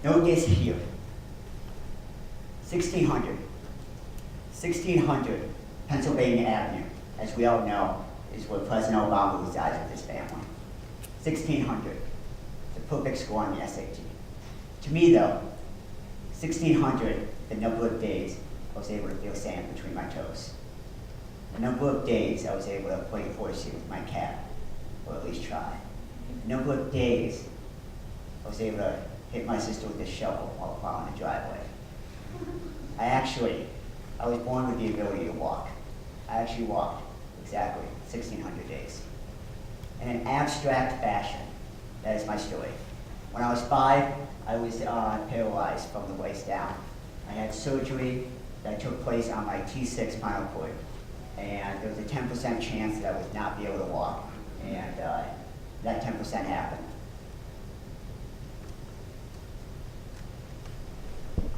NoDisHere, 1600 Pennsylvania Avenue, as we all know, is where President Obama resides with his family. 1600, the perfect score on the SAT. To me though, 1600, the number of days I was able to feel sand between my toes. The number of days I was able to play horsey with my cat, or at least try. The number of days I was able to hit my sister with a shovel while plowing the driveway. I was born with the ability to walk. I actually walked exactly 1600 days. In an abstract fashion, that is my story. When I was 5, I was paralyzed from the waist down. I had surgery that took place on my T6 spinal cord, and there was a 10% chance that I would not be able to walk, and that 10% happened.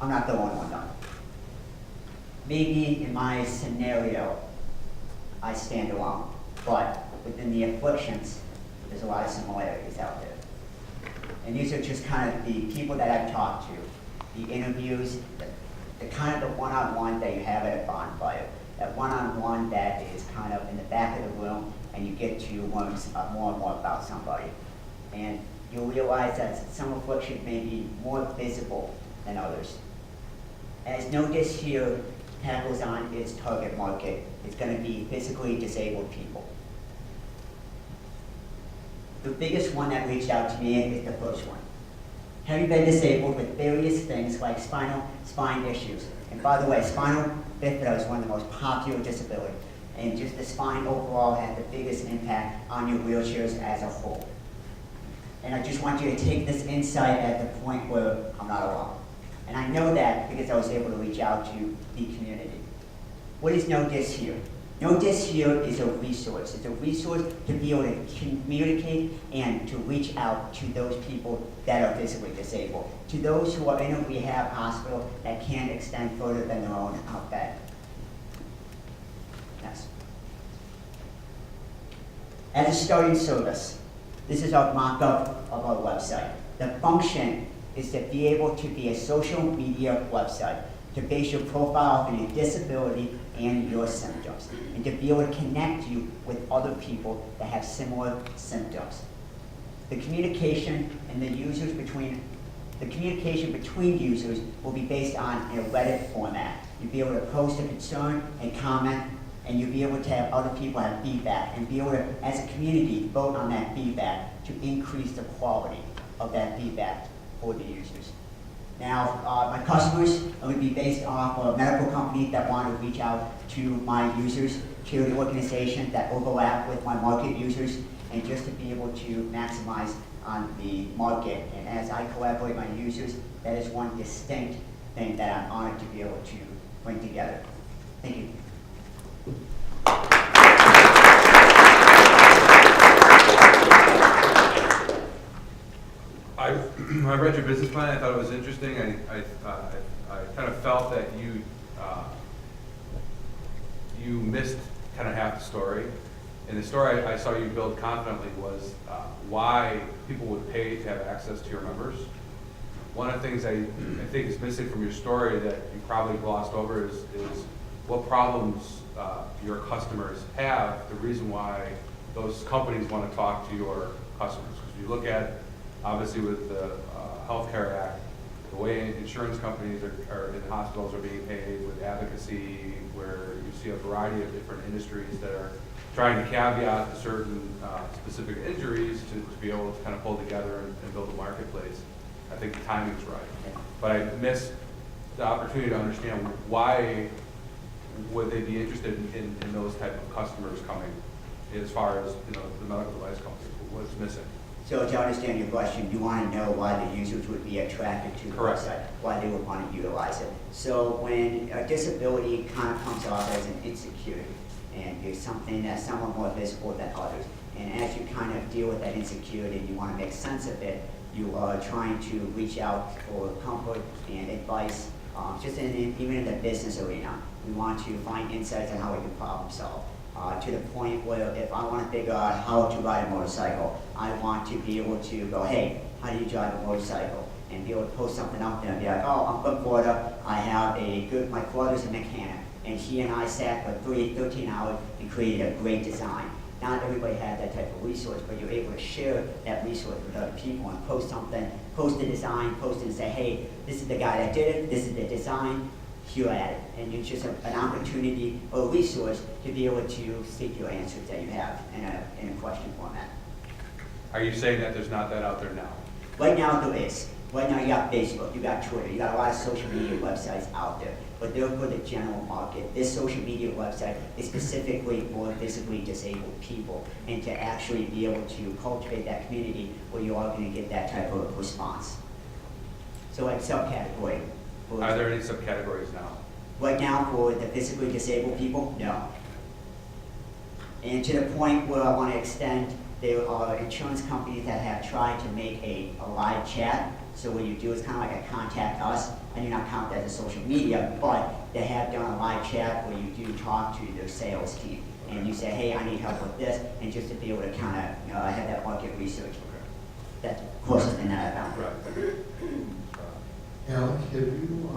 I'm not the only one though. Maybe in my scenario, I stand alone, but within the afflictions, there's a lot of similarities out there. And these are just kind of the people that I've talked to, the interviews, the kind of the one-on-one that you have at a bonfire, that one-on-one that is kind of in the back of the room, and you get to learn more and more about somebody. And you'll realize that some affliction may be more visible than others. As NoDisHere tackles on its target market, it's going to be physically disabled people. The biggest one that reached out to me is the first one. Have you been disabled with various things like spine issues? And by the way, spinal bifida is one of the most popular disabilities, and just the spine overall has the biggest impact on your wheelchairs as a whole. And I just want you to take this insight at the point where I'm not alone. And I know that because I was able to reach out to the community. What is NoDisHere? NoDisHere is a resource. It's a resource to be able to communicate and to reach out to those people that are physically disabled, to those who are in a rehab hospital that can't extend further than their own bed. Yes. As a starting service, this is our mock-up of our website. The function is to be able to be a social media website, to base your profile on your disability and your symptoms, and to be able to connect you with other people that have similar symptoms. The communication and the communication between users will be based on a Reddit format. You'll be able to post a concern and comment, and you'll be able to have other people have feedback, and be able to, as a community, vote on that feedback to increase the quality of that feedback for the users. Now, my customers are going to be based off of a medical company that want to reach out to my users, charity organizations that overlap with my market users, and just to be able to maximize on the market. And as I collaborate with my users, that is one distinct thing that I'm honored to be able to bring together. Thank you. I read your business plan. I thought it was interesting. I kind of felt that you missed kind of half the story. And the story I saw you build confidently was why people would pay to have access to your members. One of the things I think is missing from your story that you probably glossed over is what problems your customers have, the reason why those companies want to talk to your customers. Because you look at, obviously with the Healthcare Act, the way insurance companies are in hospitals are being paid, with advocacy, where you see a variety of different industries that are trying to caveat certain specific injuries to be able to kind of pull together and build a marketplace. I think the timing is right. But I missed the opportunity to understand why would they be interested in those type of customers coming, as far as the medical device companies. What's missing? So to understand your question, you want to know why the users would be attracted to the Correct. website, why they would want to utilize it. So when a disability kind of comes off as an insecurity, and it's something that's somewhat more visible than others, and as you kind of deal with that insecurity and you want to make sense of it, you are trying to reach out for comfort and advice, even in the business arena. We want to find insights on how we can problem solve. To the point where if I want to figure out how to ride a motorcycle, I want to be able to go, hey, how do you drive a motorcycle? and be able to post something up there and be like, oh, I'm from Florida, my father's a mechanic, and he and I sat for 13 hours and created a great design. Not everybody had that type of resource, but you're able to share that resource with other people and post something, post the design, post it and say, hey, this is the guy that did it, this is the design, here at it. And it's just an opportunity or a resource to be able to seek your answers that you have in a question format. Are you saying that there's not that out there now? Right now there is. Right now you got Facebook, you got Twitter, you got a lot of social media websites out there, but they're for the general market. This social media website is specifically for physically disabled people, and to actually be able to cultivate that community where you are going to get that type of response. So like subcategory. Are there any subcategories now? Right now for the physically disabled people, no. And to the point where I want to extend, there are insurance companies that have tried to make a live chat. So what you do is kind of like a contact us. I do not count that as social media, but they have done a live chat where you do talk to their sales team. And you say, hey, I need help with this, and just to be able to kind of have that market research. That's the closest thing that I found. Right. Alec, have you,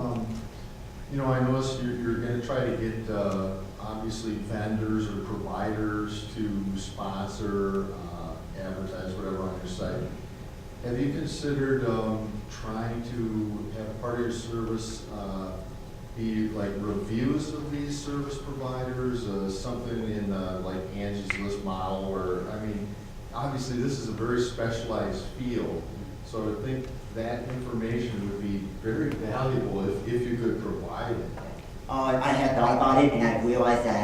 I noticed you're going to try to get, obviously, vendors or providers to sponsor, advertise, whatever on your site. Have you considered trying to have part of your service be like reviews of these service providers, something in like Angie's List model, where, I mean, obviously this is a very specialized field, so I would think that information would be very valuable if you could provide it. I had thought about it, and I realized that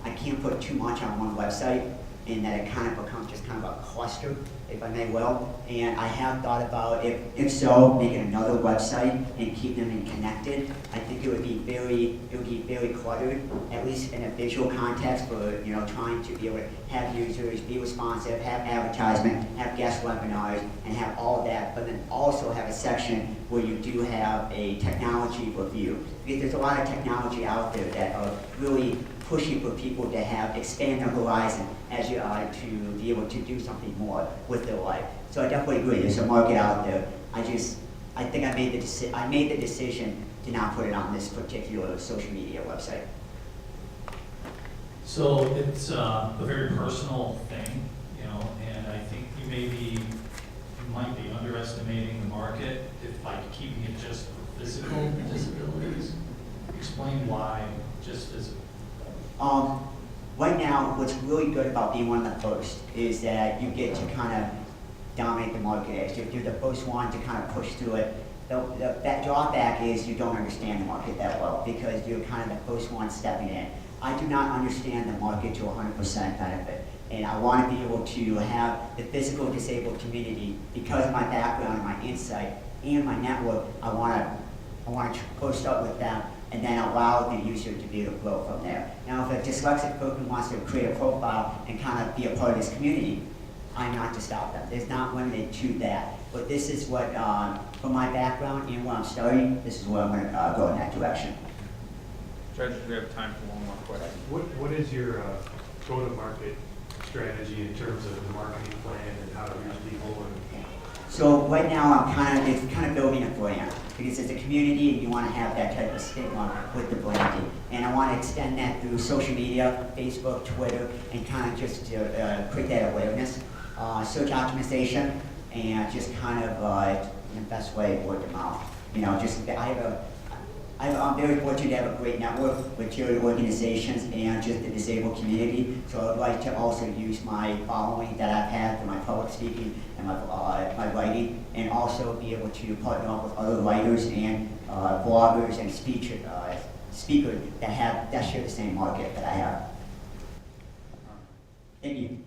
I can't put too much on one website, and that it kind of becomes just kind of a cluster, if I may well. And I have thought about, if so, making another website and keep them connected. I think it would be very cluttered, at least in a visual context, for trying to be able to have users be responsive, have advertisement, have guest webinars, and have all of that. But then also have a section where you do have a technology review, because there's a lot of technology out there that are really pushing for people to expand their horizon as you are to be able to do something more with their life. So I definitely agree, there's a market out there. I think I made the decision to not put it on this particular social media website. So it's a very personal thing, and I think you might be underestimating the market if by keeping it just for physical disabilities. Explain why just physical. Right now, what's really good about being one of the first is that you get to kind of dominate the market. If you're the first one to kind of push through it, that drawback is you don't understand the market that well, because you're kind of the first one stepping in. I do not understand the market to 100% benefit, and I want to be able to have the physical disabled community, because of my background and my insight and my network. I want to post up with them and then allow the user to be able to grow from there. Now, if a dyslexic person wants to create a profile and kind of be a part of this community, I'm not to stop them. It's not limited to that. But this is what, from my background and where I'm starting, this is where I'm going to go in that direction. Judge, we have time for one more question. What is your go-to-market strategy in terms of the marketing plan and how to reach people? So right now, it's kind of building a brand, because it's a community and you want to have that type of stigma with the branding. And I want to extend that through social media, Facebook, Twitter, and kind of just create that awareness, search optimization, and just kind of in the best way, word of mouth. I'm very fortunate to have a great network with charity organizations and just the disabled community. So I would like to also use my following that I've had through my public speaking and my writing, and also be able to partner up with other writers and bloggers and speakers that share the same market that I have. Thank you.